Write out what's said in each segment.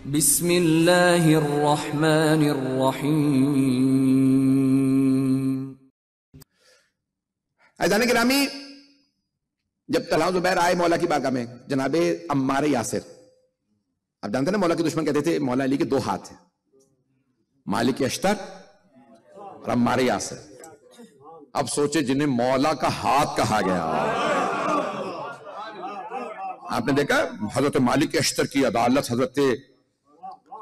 बिस्मिल्लाहिर्रहमानिर्रहीम। अज़ान गिरामी, जब तलहा ज़ुबैर आए मौला की बारगाह में, जनाबे अम्मार यासिर, आप जानते हैं ना मौला के दुश्मन कहते थे मौला अली के दो हाथ हैं, मालिक अश्तर और अम्मार यासिर। अब सोचे जिन्हें मौला का हाथ कहा गया। आपने देखा हजरत मालिक अश्तर की अदालत, हजरत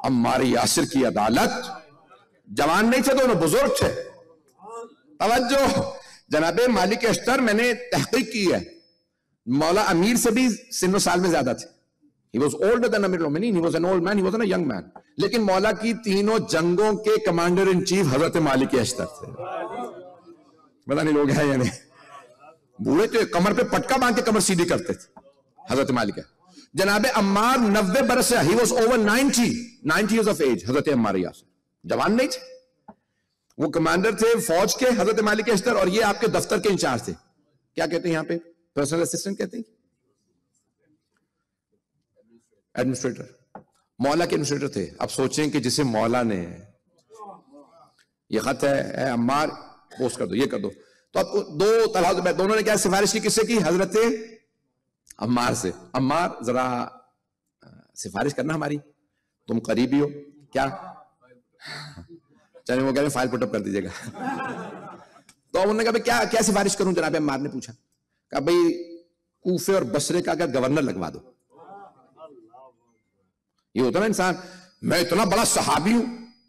अम्मार यासिर की अदालत, जवान नहीं थे दोनों, बुजुर्ग थे। तवज्जो, जनाबे मालिक अश्तर, मैंने तहकीक की है, मौला अमीर से भी सिन्नो साल में ज्यादा थे। He was older than Amir al-Mu'minin. He was an old man, he wasn't a young man. लेकिन मौला की तीनों जंगों के कमांडर इन चीफ हजरत मालिक अश्तर थे। पता नहीं लोग हैं या नहीं, बूढ़े थे, कमर पे पटका बांध के कमर सीधी करते थे हजरत मालिक। जनाबे अम्मार 90 बरस से, he was over 90 years of age, हजरत अम्मार यासिर जवान नहीं थे, वो कमांडर थे फौज के, हजरत मालिक अश्तर, और ये आपके दफ्तर के इंचार्ज थे। क्या कहते हैं यहां पे, पर्सनल असिस्टेंट कहते हैं, एडमिनिस्ट्रेटर, मौला के एडमिनिस्ट्रेटर थे। अब सोचें कि जिसे मौला ने ये खत है अम्मार पोस्ट कर दो, ये कर दो, तो अब दो तलहा दोनों ने क्या सिफारिश की, किससे की, हजरत अम्मार से। अम्मार जरा सिफारिश करना हमारी, तुम करीबी हो क्या, चलिए वो कह रहे फाइल पुटअप कर दीजिएगा। तो उन्होंने कहा क्या क्या सिफारिश करूं, जनाब अम्मार ने पूछा। कहा भाई कूफे और बसरे का अगर गवर्नर लगवा दो। ये होता ना इंसान, मैं इतना बड़ा सहाबी हूं,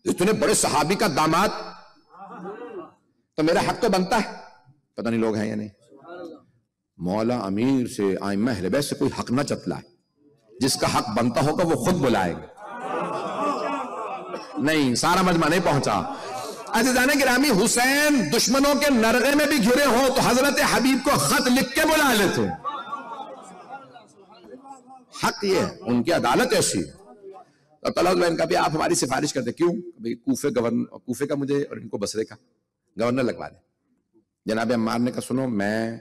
इतने बड़े सहाबी का दामाद, तो मेरा हक तो बनता है। पता नहीं लोग हैं या नहीं, मौला अमीर से, आइम्मा अहले बैत से कोई हक ना चतलाए, जिसका हक बनता होगा वो खुद बुलाएंगे। नहीं, सारा मजमा नहीं पहुंचा। अज़ीज़ान गिरामी, हुसैन दुश्मनों के नरगे में भी घिरे हो तो हजरत हबीब को खत लिख के बुला लेते। हक ये है, उनकी अदालत ऐसी। तो तलहा इनका भी आप हमारी सिफारिश करते, क्यों भाई कूफे का मुझे और इनको बसरे का गवर्नर लगवा दे। जनाब अम्मार ने कहा सुनो, मैं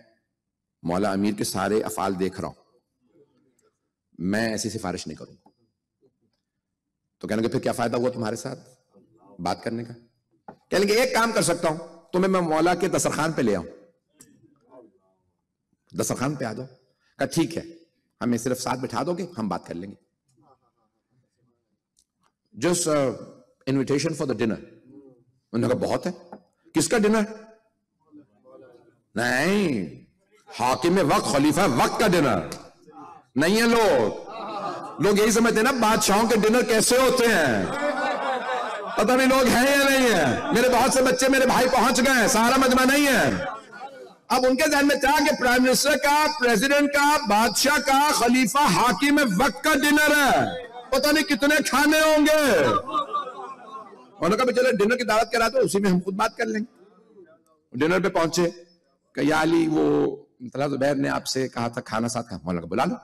मौला अमीर के सारे अफाल देख रहा हूं, मैं ऐसी सिफारिश नहीं करूंगा। तो कहने फिर क्या फायदा हुआ तुम्हारे साथ बात करने का। कहने एक काम कर सकता हूं, तुम्हें मैं मौला के दस्तरखान पे ले आऊं, दस्तरखान पे आ जाओ। कहा ठीक है, हमें सिर्फ साथ बिठा दोगे, हम बात कर लेंगे। Just invitation for the dinner. उन्होंने कहा बहुत है, किसका डिनर? नहीं, हाकिम वक्त, खलीफा वक्त का डिनर नहीं है। लोग यही समझते हैं ना बादशाहों के डिनर कैसे होते हैं, पता नहीं लोग हैं या नहीं है। मेरे बहुत से बच्चे, मेरे भाई पहुंच गए, सारा मजमा नहीं है। अब उनके ध्यान में था कि प्राइम मिनिस्टर का, प्रेसिडेंट का, बादशाह का, खलीफा, हाकिम वक्त का डिनर है, पता नहीं कितने खाने होंगे। उन्होंने कहा चलो डिनर की दावत करा दो, उसी में हम खुद बात कर लेंगे। डिनर पे पहुंचे, कहा अली, वो तलहा ज़ुबैर ने आपसे कहा था खाना साथ खा। मौलाना बुला लो।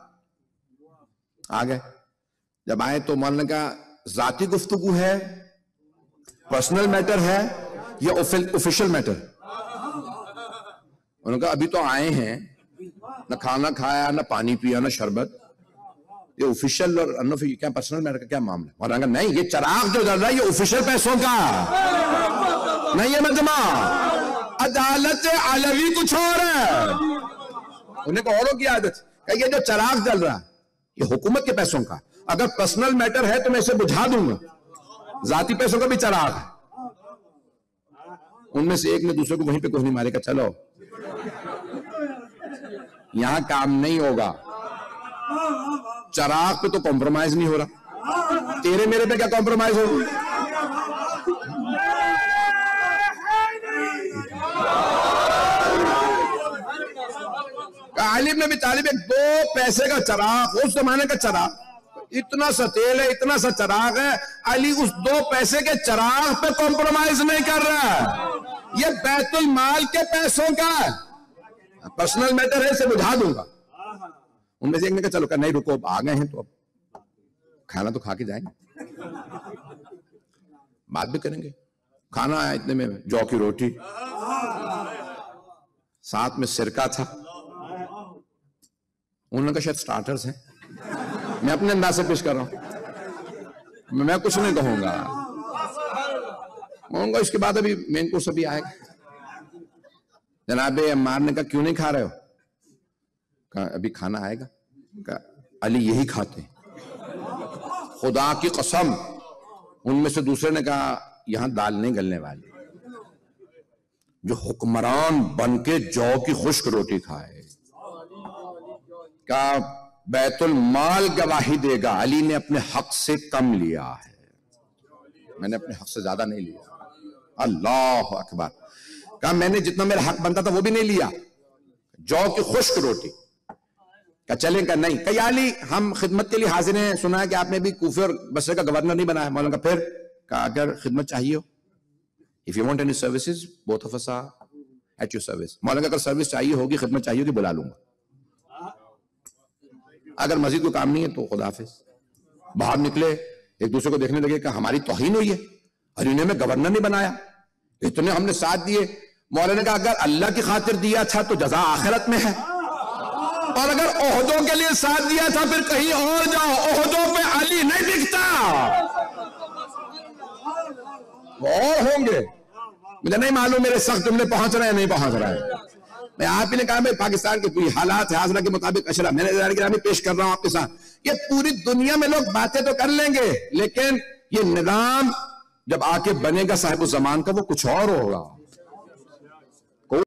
आ गए, जब आए तो मौलाना का जाती गुफ्तगू है, पर्सनल मैटर है या ऑफिशियल मैटर। उन्होंने कहा अभी तो आए हैं, ना खाना खाया, ना पानी पिया, ना शरबत, ये ऑफिशियल और अनऑफिशियल क्या पर्सनल मैटर का क्या मामला है? मौलाना नहीं, ये चराग जो जल रहा है ये ऑफिशियल पैसों का नहीं है मजमा, अदालत अलवी कुछ और है। उन्हें को औरों की आदत, ये जो चराग जल रहा है ये हुकूमत के पैसों का, अगर पर्सनल मैटर है तो मैं इसे बुझा दूंगा, जाती पैसों का भी चराग है। उनमें से एक ने दूसरे को वहीं पे कुछ नहीं मारेगा, चलो यहां काम नहीं होगा, चराग पे तो कॉम्प्रोमाइज नहीं हो रहा, तेरे मेरे पे क्या कॉम्प्रोमाइज होगा। अली इब्न अबी तालिब एक 2 पैसे का चराग, उस जमाने का चराग, इतना सा तेल है, इतना सा चराग है, अली उस 2 पैसे के चराग पे कॉम्प्रोमाइज नहीं कर रहा है। ये बैतुल माल के पैसों का पर्सनल मैटर है, इसे बुझा दूंगा। उनमें से एक ने कहा चलो, नहीं रुको, आ गए हैं तो अब खाना तो खा के जाएंगे, बात भी करेंगे। खाना आया इतने में जौ की रोटी, साथ में सिरका था। उन्होंने कहा शायद स्टार्टर्स हैं, मैं अपने अंदाज से पेश कर रहा हूं। मैं कुछ नहीं कहूंगा, कहूंगा इसके बाद अभी मेन कोर्स अभी आएगा। जनाब अम्मार ने कहा क्यों नहीं खा रहे हो? कहा अभी खाना आएगा। कहा अली यही खाते हैं। खुदा की कसम। उनमें से दूसरे ने कहा यहां दाल नहीं गलने वाली। जो हुक्मरान बनके जौ की खुश्क रोटी खाए, का बैतुल माल गवाही देगा अली ने अपने हक से कम लिया है, मैंने अपने हक से ज्यादा नहीं लिया। अल्लाह अकबर। कहा मैंने जितना मेरा हक बनता था वो भी नहीं लिया, जौ की खुश्क रोटी। क्या चलेगा? नहीं। कहीं अली हम खिदमत के लिए हाजिर हैं, सुना है कि आपने भी कूफे और बसरे का गवर्नर नहीं बनाया। मौलाना फिर कहा अगर खिदमत चाहिए हो, if you want any services both of us are at your service. मौलाना अगर सर्विस चाहिए होगी, खिदमत चाहिए होगी, बुला लूंगा। अगर मस्जिद को काम नहीं है तो खुदा हाफिज। बाहर निकले, एक दूसरे को देखने लगे कि हमारी तौहीन हुई है और इन्हें में गवर्नर नहीं बनाया, इतने हमने साथ दिए। मौलाना का अगर अल्लाह की खातिर दिया था तो जजा आखिरत में है, और अगर ओहदों के लिए साथ दिया था फिर कहीं और जाओ, ओहदों पे अली नहीं दिखता, और होंगे। मुझे नहीं मालूम मेरे सख्त जुमले पहुंच रहे हैं नहीं पहुंच रहे हैं। मैं आप ही ने कहा मैं पाकिस्तान के पूरी हालात हाजरा के मुताबिक अशरा मैंने पेश कर रहा हूं आपके साथ। ये पूरी दुनिया में लोग बातें तो कर लेंगे, लेकिन ये निजाम जब आके बनेगा साहिब जमान का वो कुछ और होगा।